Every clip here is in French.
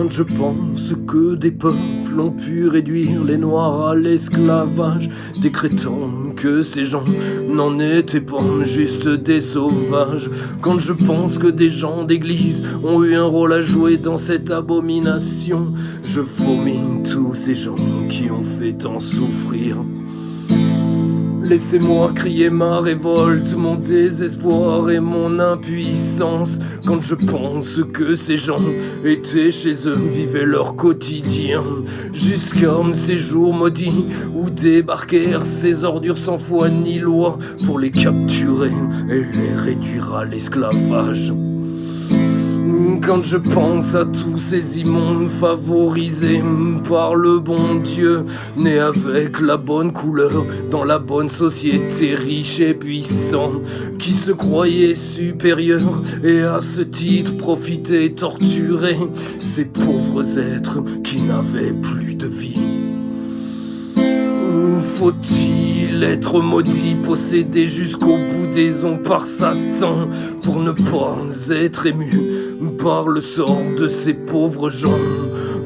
Quand je pense que des peuples ont pu réduire les Noirs à l'esclavage, décrétant que ces gens n'en étaient pas juste des sauvages. Quand je pense que des gens d'église ont eu un rôle à jouer dans cette abomination, je vomis tous ces gens qui ont fait tant souffrir. Laissez-moi crier ma révolte, mon désespoir et mon impuissance. Quand je pense que ces gens étaient chez eux, vivaient leur quotidien, jusqu'à ces jours maudits où débarquèrent ces ordures sans foi ni loi pour les capturer et les réduire à l'esclavage. Quand je pense à tous ces immondes favorisés par le bon Dieu, nés avec la bonne couleur, dans la bonne société, riche et puissant, qui se croyaient supérieurs et à ce titre profitaient et torturaient ces pauvres êtres qui n'avaient plus de vie. Faut-il être maudit, possédé jusqu'au bout des ongles par Satan, pour ne pas être ému par le sort de ces pauvres gens?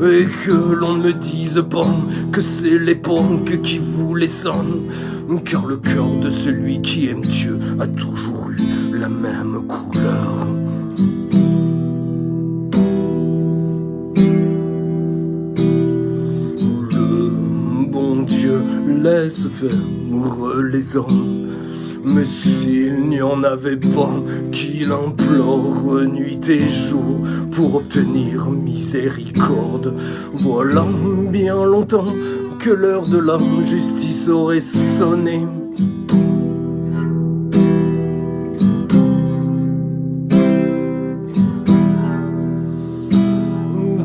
Et que l'on ne me dise pas que c'est l'époque qui voulait ça, car le cœur de celui qui aime Dieu a toujours eu la même couleur. Laisse faire les hommes, mais s'il n'y en avait pas qu'il implore nuit et jour pour obtenir miséricorde, voilà bien longtemps que l'heure de la justice aurait sonné.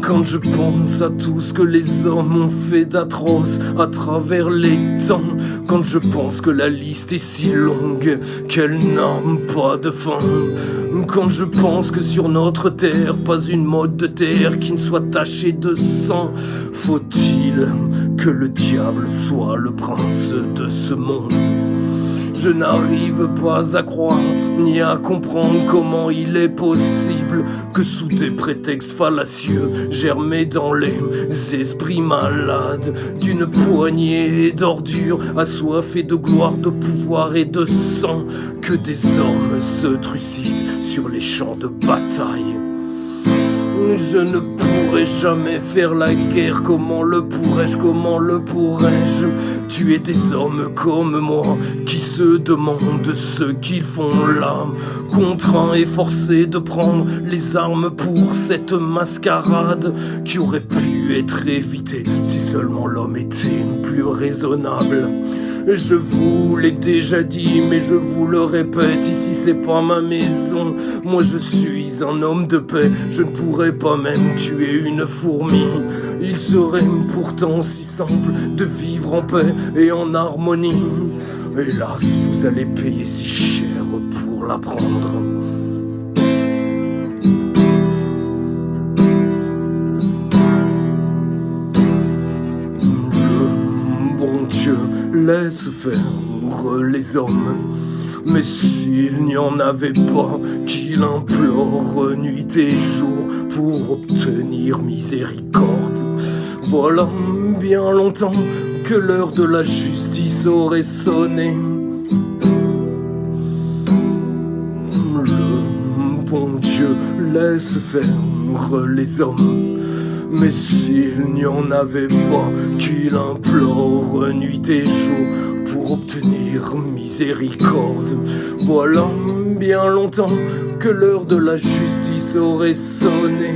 Quand je pense à tout ce que les hommes ont fait d'atroce à travers les temps, quand je pense que la liste est si longue qu'elle n'a pas de fin, quand je pense que sur notre terre, pas une mode de terre qui ne soit tachée de sang, faut-il que le diable soit le prince de ce monde? Je n'arrive pas à croire ni à comprendre comment il est possible que sous des prétextes fallacieux germés dans les esprits malades d'une poignée d'ordures assoiffées de gloire, de pouvoir et de sang, que des hommes se trucident sur les champs de bataille. Je ne pourrai jamais faire la guerre, comment le pourrais-je, comment le pourrais-je tuer des hommes comme moi qui se demandent ce qu'ils font là, contraints et forcés de prendre les armes pour cette mascarade qui aurait pu être évitée si seulement l'homme était plus raisonnable. Je vous l'ai déjà dit, mais je vous le répète, ici c'est pas ma maison. Moi je suis un homme de paix, je ne pourrais pas même tuer une fourmi. Il serait pourtant si simple de vivre en paix et en harmonie. Hélas, vous allez payer si cher pour l'apprendre. Dieu laisse faire les hommes, mais s'il n'y en avait pas qu'il implore nuit et jour pour obtenir miséricorde, voilà bien longtemps que l'heure de la justice aurait sonné. Le bon Dieu laisse faire les hommes, mais s'il n'y en avait pas qu'il implore nuit et jour pour obtenir miséricorde, voilà bien longtemps que l'heure de la justice aurait sonné.